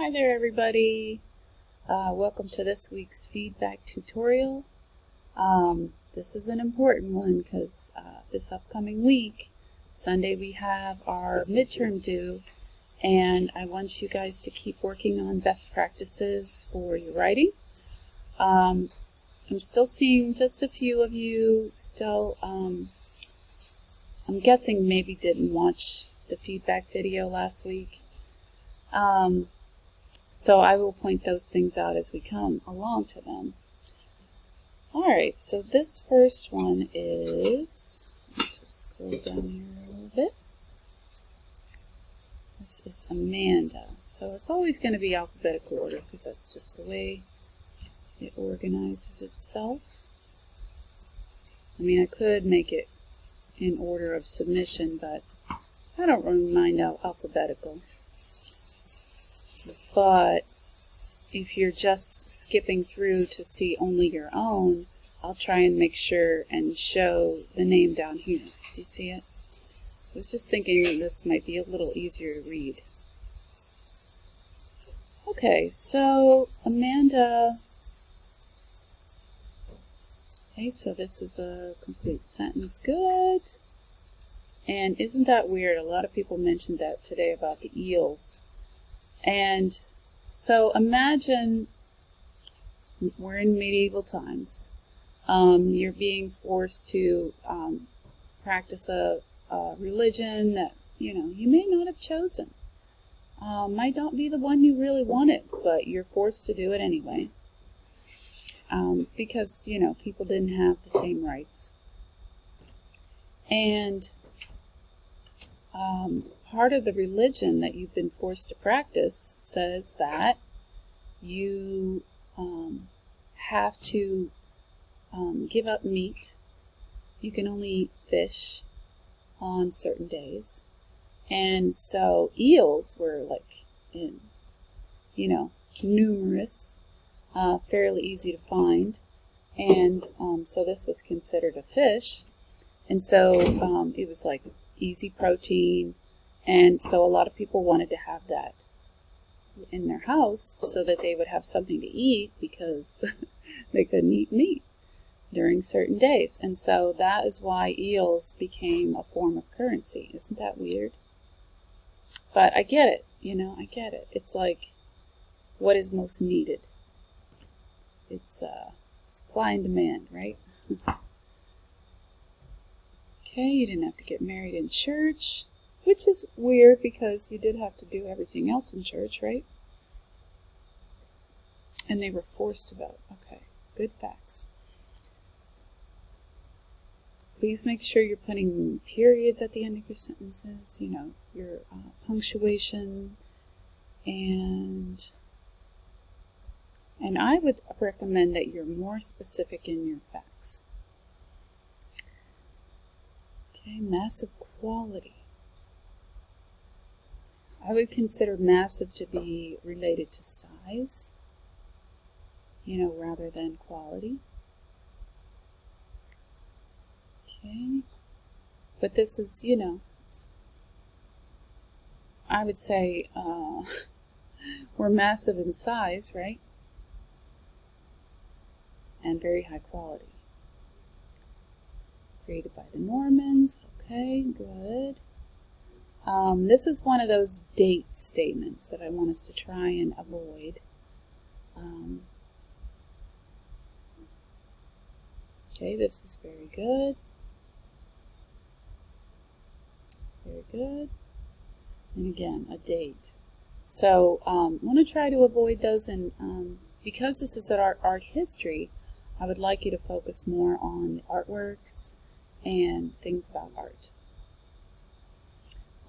Hi there everybody. Welcome to this week's feedback tutorial. This is an important one because this upcoming week, Sunday, we have our midterm due, and I want you guys to keep working on best practices for your writing. I'm still seeing just a few of you still, I'm guessing maybe didn't watch the feedback video last week. So I will point those things out as we come along to them. Alright, so this first one is, let me just scroll down here a little bit. This is Amanda. So it's always going to be alphabetical order because that's just the way it organizes itself. I mean, I could make it in order of submission, but I don't really mind alphabetical. But if you're just skipping through to see only your own, I'll try and make sure and show the name down here. Do you see it? I was just thinking this might be a little easier to read. Okay, so Amanda. Okay, so this is a complete sentence. Good. And isn't that weird? A lot of people mentioned that today about the eels. And so imagine we're in medieval times. You're being forced to practice a religion that you may not have chosen. Might not be the one you really wanted, but you're forced to do it anyway. Because people didn't have the same rights. And part of the religion that you've been forced to practice says that you have to give up meat. You can only eat fish on certain days. And so eels were numerous, fairly easy to find. And so this was considered a fish. And so it was like easy protein. And so a lot of people wanted to have that in their house so that they would have something to eat because they couldn't eat meat during certain days. And so that is why eels became a form of currency. Isn't that weird? But I get it, I get it. It's like, what is most needed? It's supply and demand, right? Okay, you didn't have to get married in church. Which is weird because you did have to do everything else in church, right? And they were forced to vote. Okay, good facts. Please make sure you're putting periods at the end of your sentences, your punctuation, and I would recommend that you're more specific in your facts. Okay, massive quality. I would consider massive to be related to size, rather than quality. Okay. But this is, I would say we're massive in size, right? And very high quality. Created by the Normans. Okay, good. This is one of those date statements that I want us to try and avoid. Okay, this is very good. Very good. And again, a date. So I want to try to avoid those, and because this is art history, I would like you to focus more on artworks and things about art.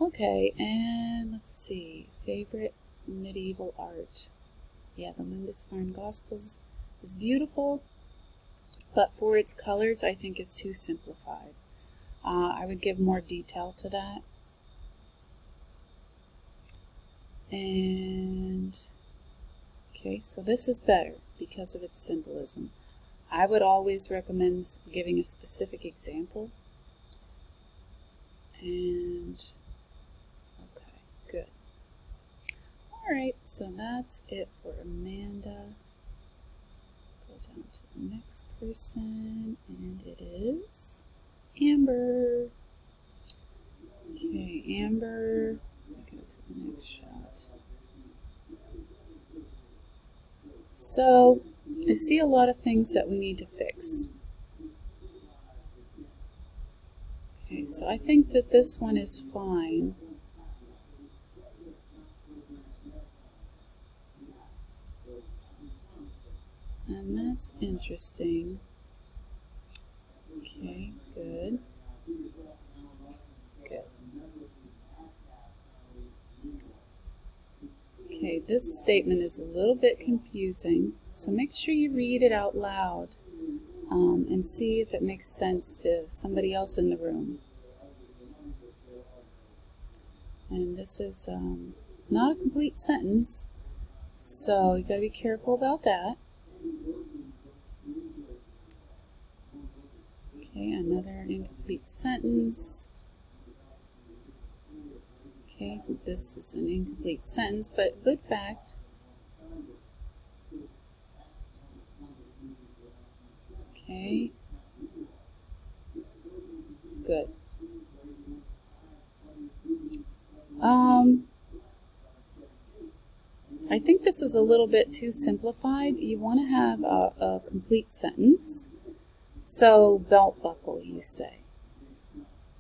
Okay, and let's see, favorite medieval art. Yeah, the Lindisfarne Gospels is beautiful, but for its colors, I think is too simplified. I would give more detail to that. And, okay, so this is better because of its symbolism. I would always recommend giving a specific example. And, okay, good. Alright, so that's it for Amanda. Go down to the next person, and it is Amber. Okay, Amber. Go to the next shot. So, I see a lot of things that we need to fix. Okay, so I think that this one is fine. And that's interesting. Okay, good. Good. Okay, this statement is a little bit confusing, so make sure you read it out loud and see if it makes sense to somebody else in the room. And this is not a complete sentence, so you got to be careful about that. Okay, another incomplete sentence. Okay, this is an incomplete sentence, but good fact. Okay. Good. I think this is a little bit too simplified. You want to have a complete sentence. So, belt buckle, you say.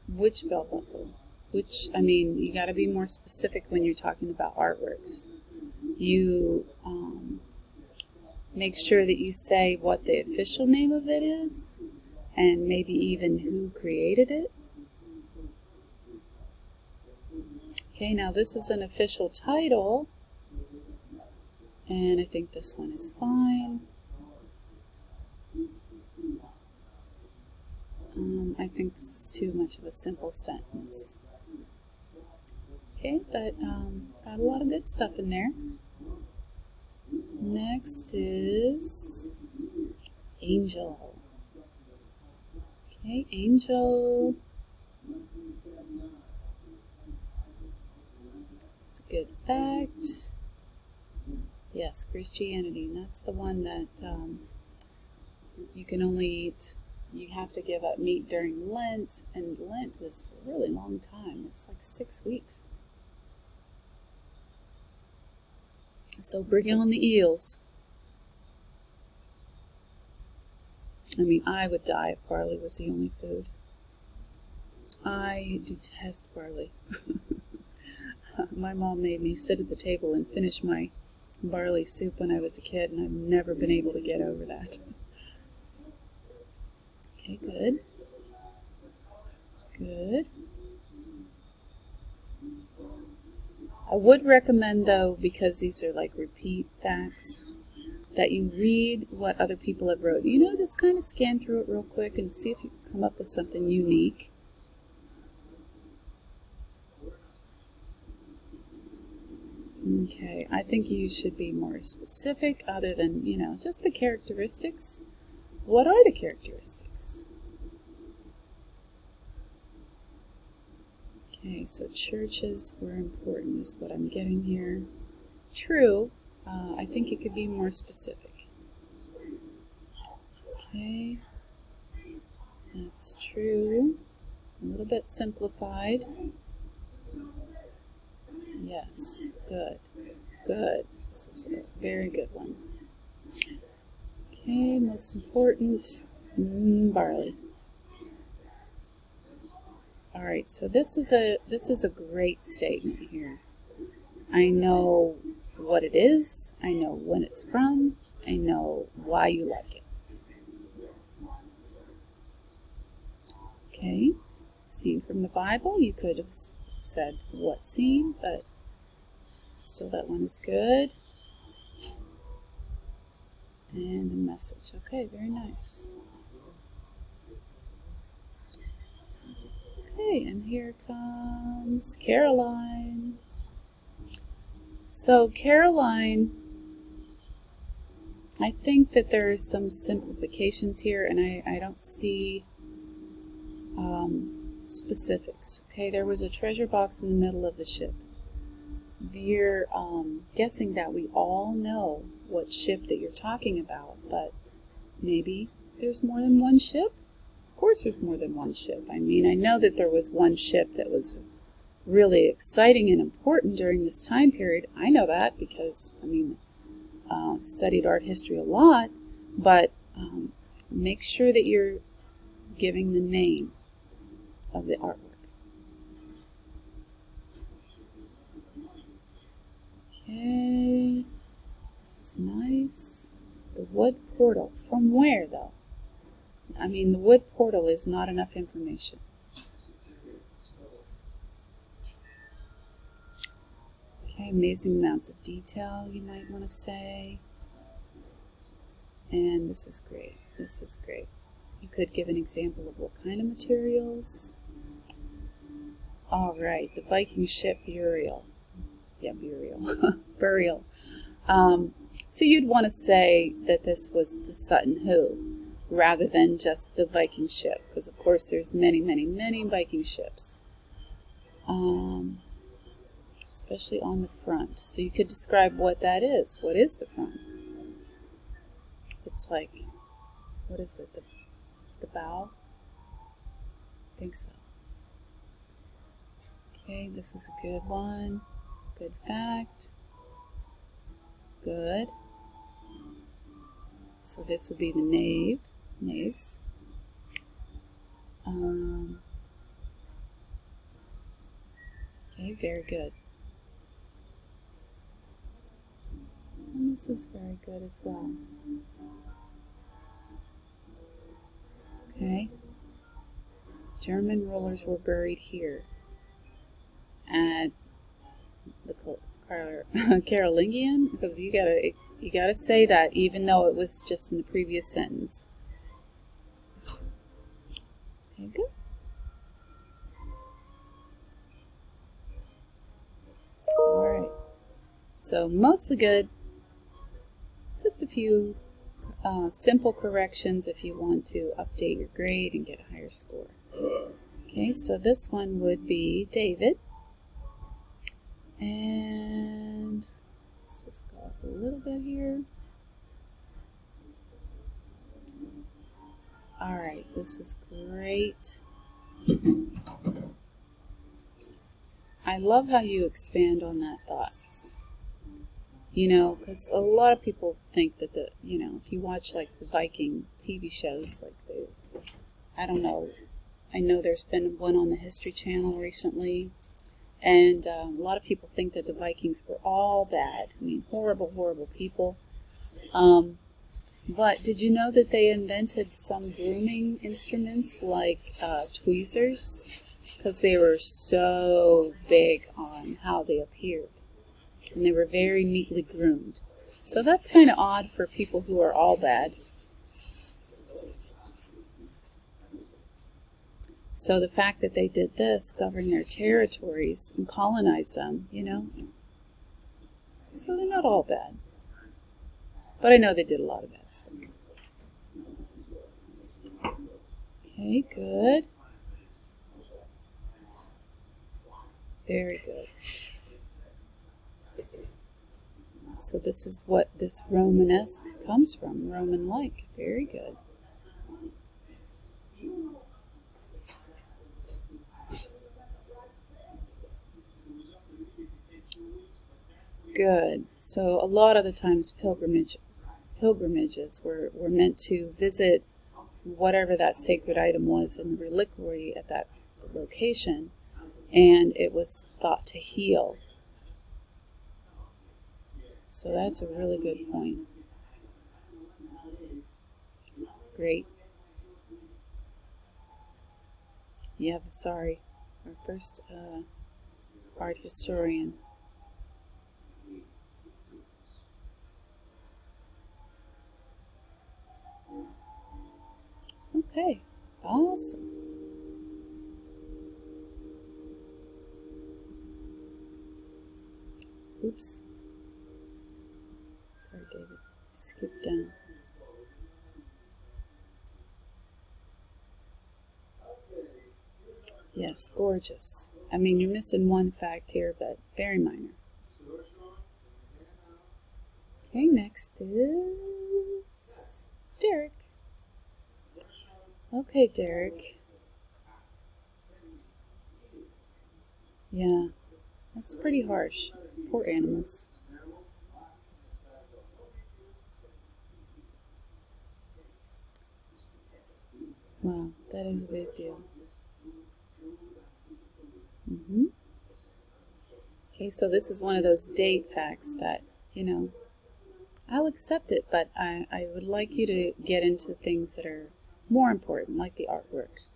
Which belt buckle? Which, I mean, you got to be more specific when you're talking about artworks. You make sure that you say what the official name of it is, and maybe even who created it. Okay, now this is an official title, and I think this one is fine. I think this is too much of a simple sentence. Okay, but got a lot of good stuff in there. Next is Angel. Okay, Angel. It's a good fact. Yes, Christianity. And that's the one that you can only eat. You have to give up meat during Lent, and Lent is a really long time. It's like 6 weeks. So bring on the eels. I mean, I would die if barley was the only food. I detest barley. My mom made me sit at the table and finish my barley soup when I was a kid, and I've never been able to get over that. Okay, good. Good. I would recommend, though, because these are like repeat facts, that you read what other people have wrote. You know, just kind of scan through it real quick and see if you can come up with something unique. Okay, I think you should be more specific other than, you know, just the characteristics. What are the characteristics? Okay, so churches were important is what I'm getting here. True. I think it could be more specific. Okay, that's true. A little bit simplified. Yes, good. Good. This is a very good one. Okay, most important, barley. All right, so this is a great statement here. I know what it is. I know when it's from. I know why you like it. Okay, scene from the Bible. You could have said what scene, but still that one is good. And the message. Okay, very nice. Okay, and here comes Caroline. So Caroline, I think that there is some simplifications here, and I don't see specifics. Okay, there was a treasure box in the middle of the ship. you're guessing that we all know what ship that you're talking about, but maybe there's more than one ship? Of course there's more than one ship. I mean, I know that there was one ship that was really exciting and important during this time period. I know that because, I mean, studied art history a lot, but make sure that you're giving the name of the artwork. Okay, this is nice. The wood portal. From where, though? I mean, the wood portal is not enough information. Okay, amazing amounts of detail, you might want to say. And this is great. This is great. You could give an example of what kind of materials. All right, the Viking ship burial. Yeah, burial. Burial. So you'd want to say that this was the Sutton Hoo, rather than just the Viking ship, because of course there's many, many, many Viking ships. Especially on the front. So you could describe what that is. What is the front? It's like, what is it? The bow? I think so. Okay, this is a good one. Good fact. Good. So this would be the nave. Naves. Okay, very good. And this is very good as well. Okay. German rulers were buried here at the Carolingian, because you gotta say that even though it was just in the previous sentence. Okay, good. All right. So mostly good. Just a few simple corrections if you want to update your grade and get a higher score. Okay, so this one would be David. And let's just go up a little bit here. All right, this is great. I love how you expand on that thought. You know, because a lot of people think that if you watch like the Viking TV shows, like I don't know, I know there's been one on the History Channel recently, and a lot of people think that the Vikings were all bad. I mean, horrible, horrible people. But did you know that they invented some grooming instruments like tweezers? Because they were so big on how they appeared. And they were very neatly groomed. So that's kind of odd for people who are all bad. So the fact that they did this, govern their territories and colonize them, so they're not all bad. But I know they did a lot of bad stuff. Okay, good. Very good. So this is what this Romanesque comes from, Roman-like. Very good. Good. So a lot of the times pilgrimages were meant to visit whatever that sacred item was in the reliquary at that location, and it was thought to heal. So that's a really good point. Great. Yeah, sorry, our first art historian. Okay, awesome. Oops. Sorry, David. I skipped down. Yes, gorgeous. I mean, you're missing one fact here, but very minor. Okay, next is Derek. Okay, Derek. Yeah, that's pretty harsh. Poor animals. Wow, that is a big deal. Okay, so this is one of those date facts that, I'll accept it, but I would like you to get into things that are more important, like the artwork.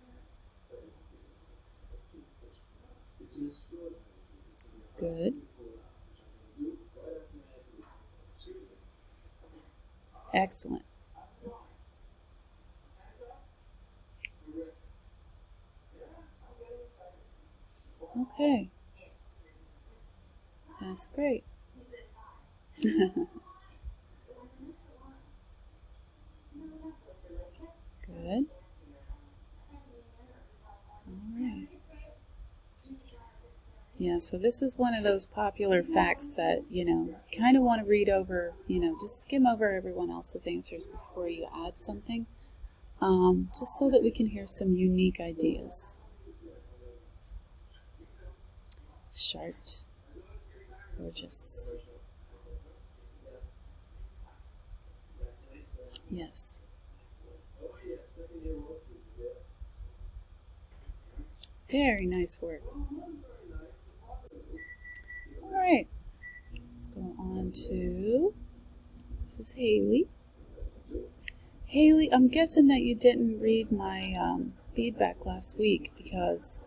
Good. Excellent. Okay. That's great. Good. All right. Yeah, so this is one of those popular facts that, kind of want to read over, just skim over everyone else's answers before you add something, just so that we can hear some unique ideas. Shart. Gorgeous. Yes. Very nice work. All right. Let's go on to, this is Haley. Haley, I'm guessing that you didn't read my feedback last week because,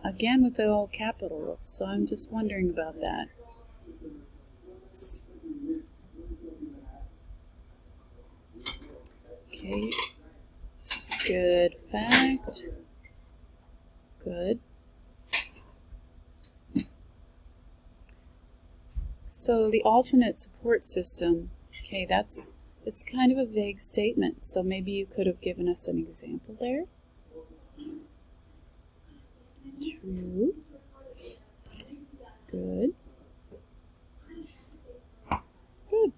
again, with the all capital, so I'm just wondering about that. Okay, this is a good fact. Good. So the alternate support system, okay, it's kind of a vague statement, so maybe you could have given us an example there. True. Good. Good.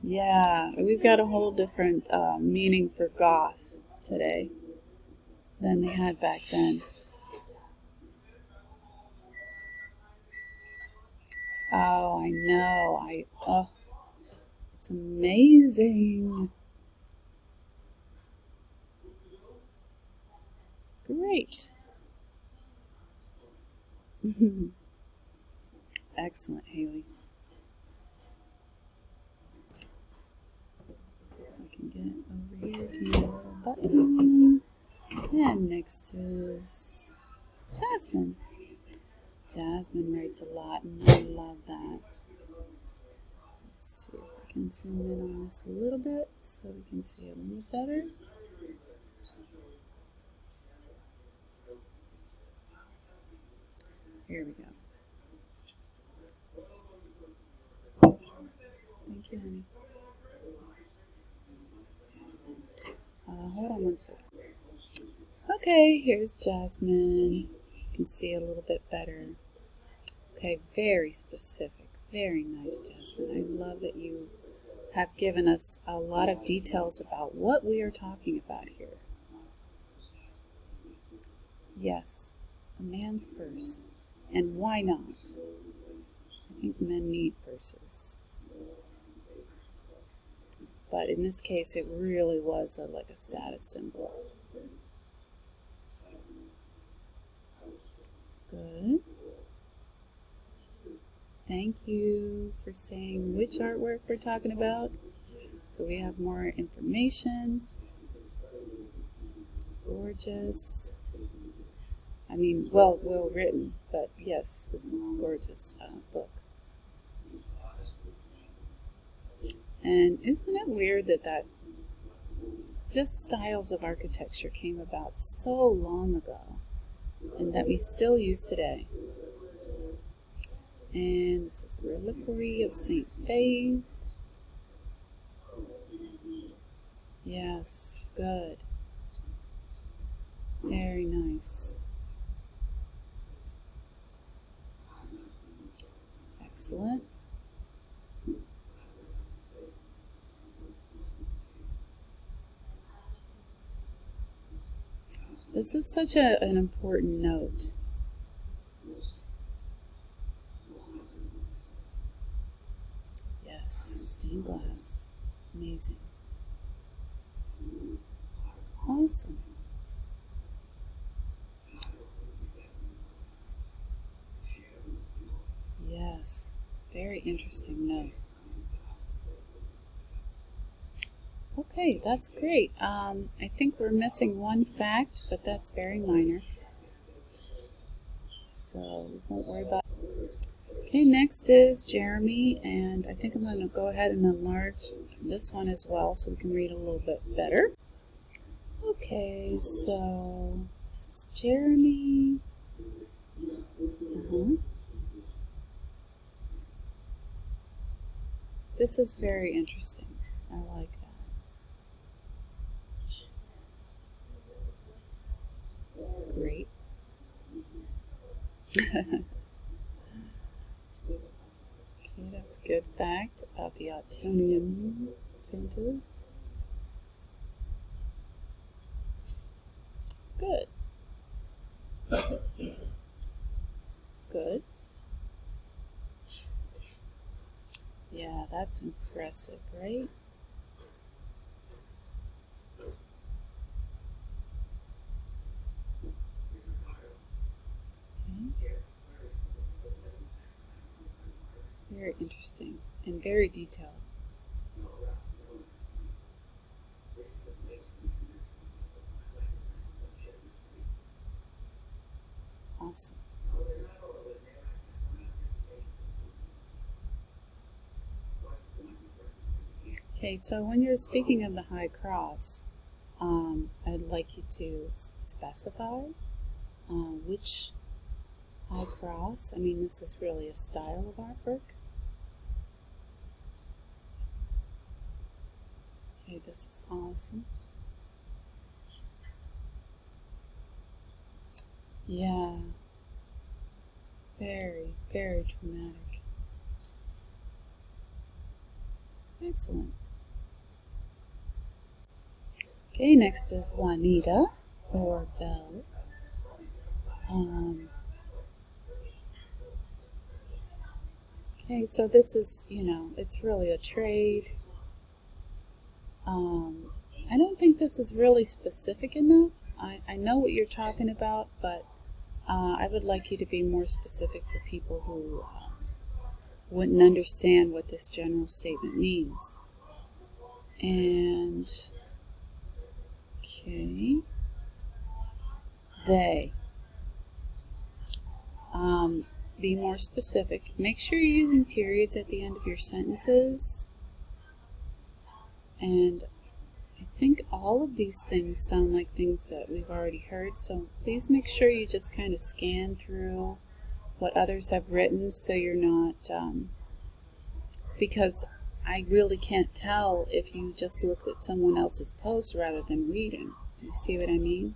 Yeah, we've got a whole different meaning for goth today than they had back then. Oh, I know. It's amazing. Great. Excellent, Haley. I can get over here to my little button. And next is Jasmine. Jasmine writes a lot, and I love that. Let's see if I can zoom in on this a little bit so we can see it a little better. Here we go. Thank you, honey. Hold on one second. Okay, here's Jasmine. You can see a little bit better. Okay, very specific. Very nice, Jasmine. I love that you have given us a lot of details about what we are talking about here. Yes, a man's purse. And why not? I think men need purses. But in this case, it really was like a status symbol. Good. Thank you for saying which artwork we're talking about, so we have more information. Gorgeous. I mean, well written, but yes, this is a gorgeous book. And isn't it weird that just styles of architecture came about so long ago and that we still use today? And this is a reliquary of St. Faith. Yes, good. Very nice. Excellent. This is such an important note. Yes, stained glass. Amazing. Awesome. Yes, very interesting note. Okay, that's great. I think we're missing one fact, but that's very minor. So we won't worry about it. Okay, next is Jeremy, and I think I'm going to go ahead and enlarge this one as well so we can read a little bit better. Okay, so this is Jeremy. This is very interesting. I like that. Great. Okay, that's a good fact about the Ottonian Pintas. Good. Good. Yeah, that's impressive, right? Okay. Very interesting and very detailed. Awesome. Okay, so when you're speaking of the high cross, I'd like you to specify which high cross. I mean, this is really a style of artwork. Okay, this is awesome. Yeah, very, very dramatic. Excellent. Okay, next is Juanita, or Belle. Okay, so this is, it's really a trade. I don't think this is really specific enough. I know what you're talking about, but I would like you to be more specific for people who wouldn't understand what this general statement means. And, okay, they. Be more specific. Make sure you're using periods at the end of your sentences. And I think all of these things sound like things that we've already heard, so please make sure you just kind of scan through what others have written so you're not, because I really can't tell if you just looked at someone else's post rather than reading. Do you see what I mean?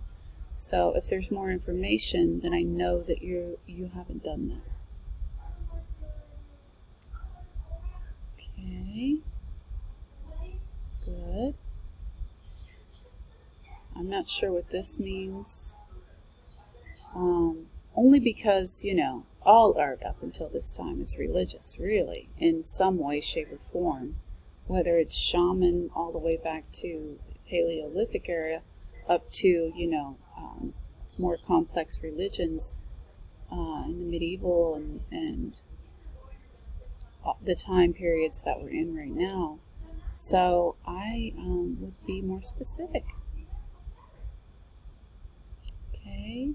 So if there's more information, then I know that you haven't done that. Okay. Good. I'm not sure what this means. Only because, all art up until this time is religious, really, in some way, shape, or form. Whether it's shaman all the way back to Paleolithic era, up to, more complex religions in the medieval and the time periods that we're in right now. So I would be more specific. Okay.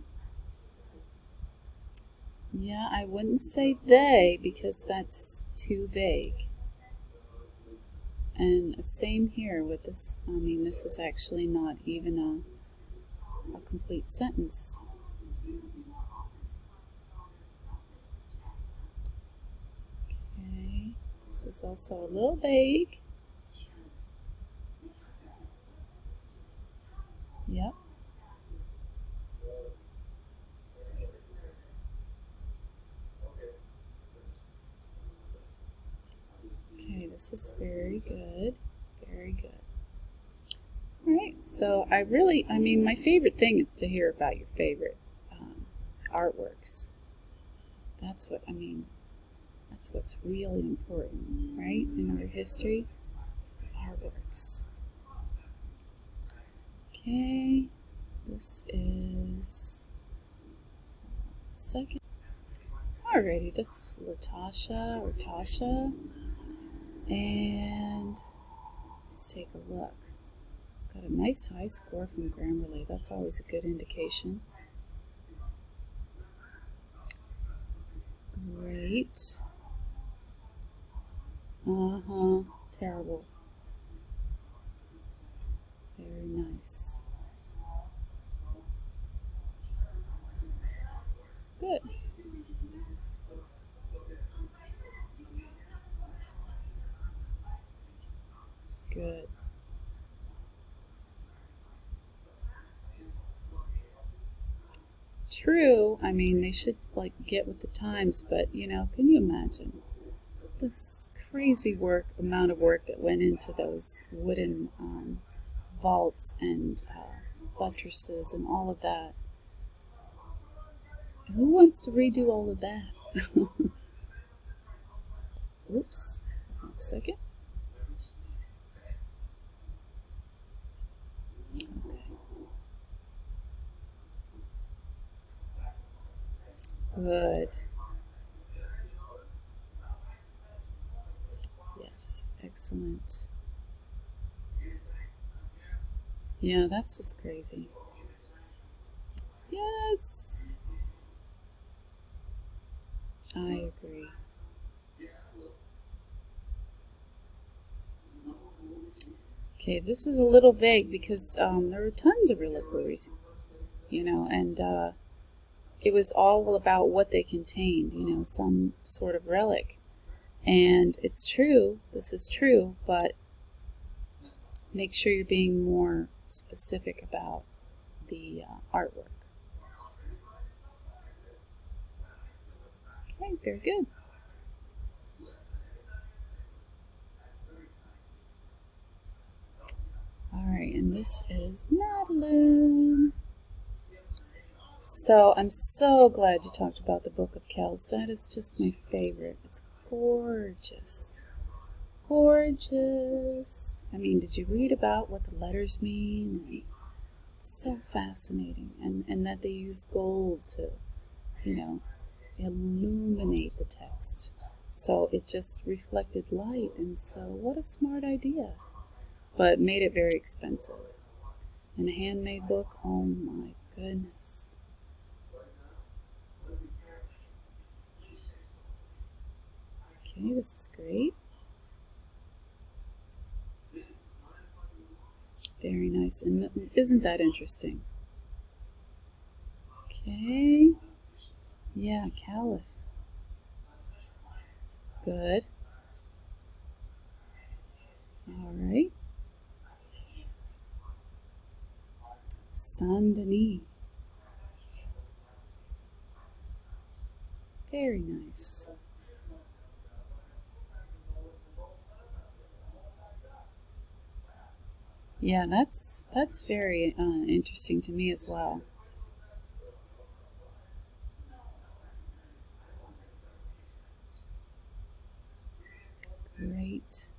Yeah, I wouldn't say they because that's too vague. And same here with this. I mean, this is actually not even a complete sentence. Okay, this is also a little vague. Yep. Okay, this is very good. Very good. All right, so I mean, my favorite thing is to hear about your favorite artworks. That's what, I mean, that's what's really important, right, in our history? Artworks. Okay, this is second. Alrighty, this is Latasha or Tasha, and let's take a look. Got a nice high score from Grammarly. That's always a good indication. Great. Terrible. Very nice. Good. Good. True. I mean, they should like get with the times, but you know, can you imagine this crazy amount of work that went into those wooden vaults and buttresses and all of that? Who wants to redo all of that? Oops. 1 second. Okay. Good. Yes. Excellent. Yeah, that's just crazy. Yes. I agree. Okay, this is a little vague because there were tons of reliquaries, you know, and it was all about what they contained, you know, some sort of relic. And it's true, this is true, but make sure you're being more specific about the artwork. Okay, very good. Alright, and this is Madeline. So I'm so glad you talked about the Book of Kells. That is just my favorite. It's gorgeous. Gorgeous. I mean, did you read about what the letters mean? It's so fascinating. And that they use gold to, you know, illuminate the text. So it just reflected light. And so what a smart idea. But made it very expensive. And a handmade book, oh my goodness. Okay, this is great. Very nice. And isn't that interesting? Okay. Yeah, Caliph. Good. All right. Saint Denis. Very nice. Yeah, that's very interesting to me as well. Great.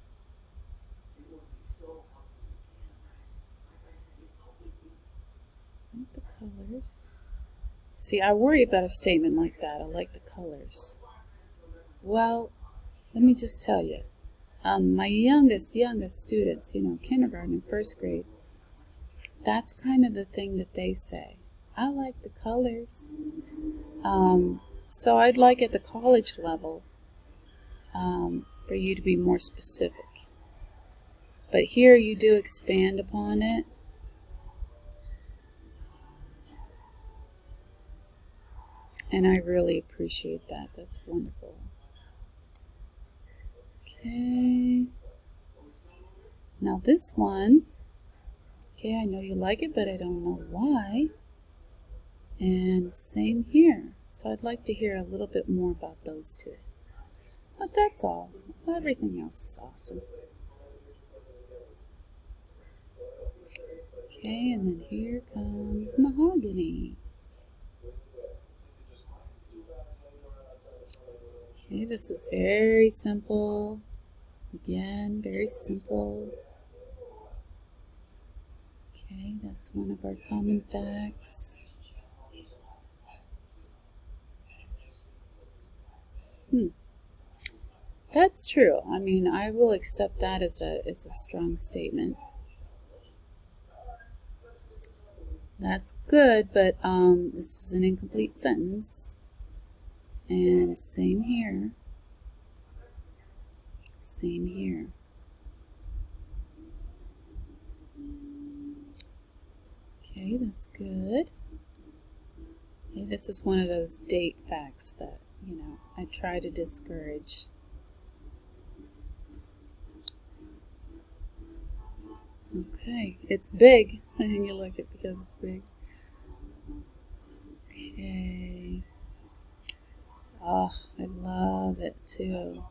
I like the colors. See, I worry about a statement like that. I like the colors. Well, let me just tell you. My youngest students, you know, kindergarten and first grade, that's kind of the thing that they say. I like the colors. So I'd like at the college level for you to be more specific. But here you do expand upon it. And I really appreciate that. That's wonderful. Okay. Now this one Okay, I know you like it, but I don't know why. And same here. So I'd like to hear a little bit more about those two. But that's all. Everything else is awesome. Okay, and then here comes mahogany. Okay, this is very simple. Again, very simple. Okay, that's one of our common facts. That's true. I mean, I will accept that as a strong statement. That's good, but this is an incomplete sentence. And same here. Same here. Okay, that's good. Okay, this is one of those date facts that, I try to discourage. Okay, it's big. I think you like it because it's big. Okay. Oh, I love it too.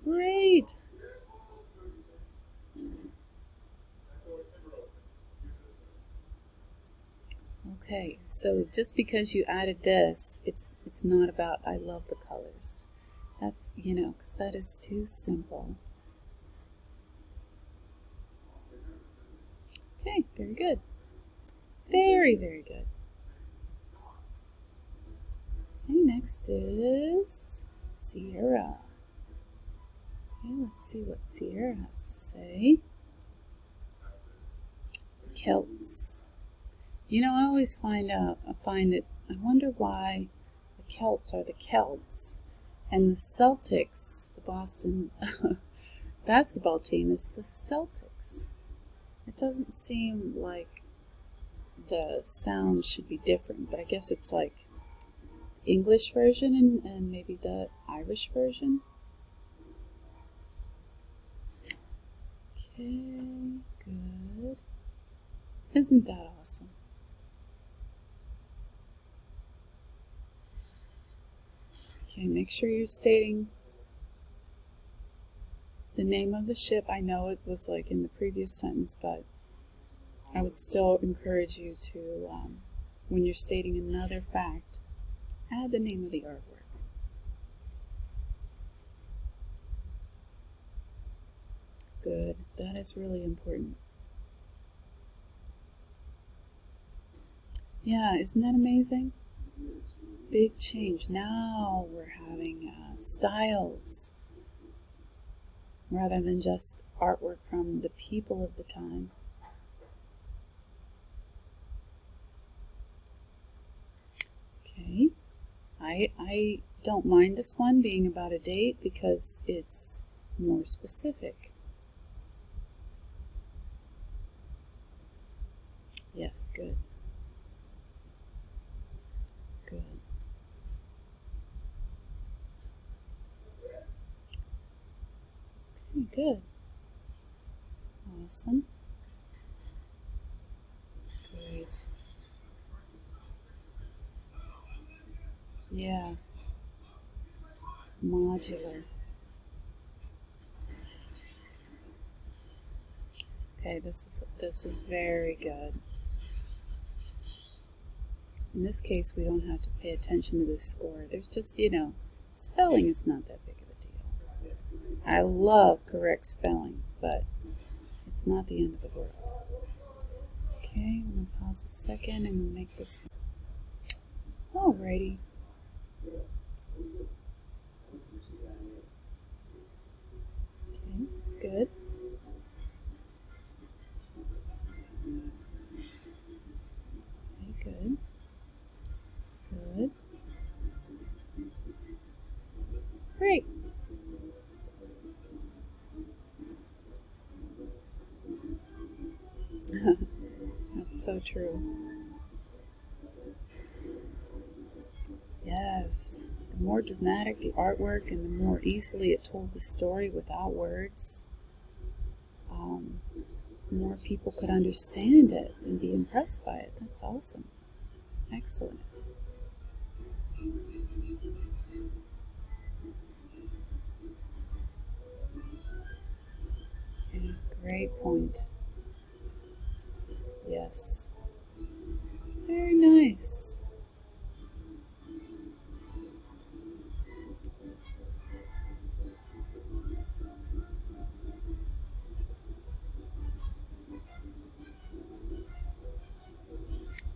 Great. Okay, so just because you added this, it's not about I love the colors. That's, because that is too simple. Okay, very good. Very, very good. Okay, next is Sierra. Okay, let's see what Sierra has to say. Celts. I always I wonder why the Celts are the Celts and the Celtics, the Boston basketball team, is the Celtics. It doesn't seem like the sound should be different, but I guess it's like English version and maybe the Irish version. Okay, good. Isn't that awesome? Okay, make sure you're stating the name of the ship. I know it was like in the previous sentence, but I would still encourage you to, when you're stating another fact, add the name of the artwork. Good. That is really important. Yeah, isn't that amazing? Big change. Now we're having styles rather than just artwork from the people of the time. Okay. I don't mind this one being about a date because it's more specific. Yes, good. Good. Okay, good. Awesome. Great. Yeah. Modular. Okay, this is very good. In this case, we don't have to pay attention to the score. There's just, spelling is not that big of a deal. I love correct spelling, but it's not the end of the world. Okay, I'm going to pause a second and make this one. Alrighty. Okay, that's good. Okay, good. Good. Great. That's so true. Yes. The more dramatic the artwork and the more easily it told the story without words. more people could understand it and be impressed by it. That's awesome. Excellent. Okay, great point. Yes. Very nice.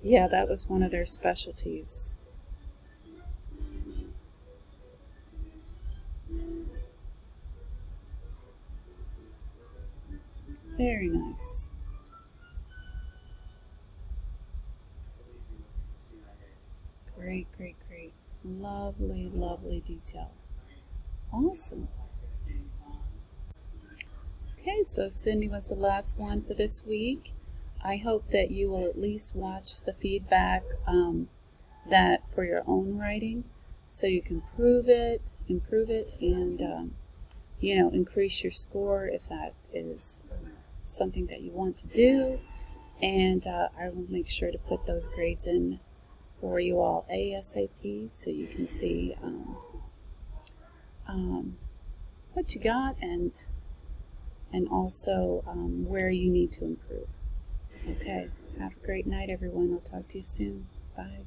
Yeah, that was one of their specialties. Very nice. Great, great, great. Lovely, lovely detail. Awesome. Okay, so Cindy was the last one for this week. I hope that you will at least watch the feedback that for your own writing, so you can improve it, and increase your score if that is something that you want to do. And I will make sure to put those grades in for you all ASAP, so you can see what you got and also where you need to improve. Okay, have a great night, everyone. I'll talk to you soon. Bye.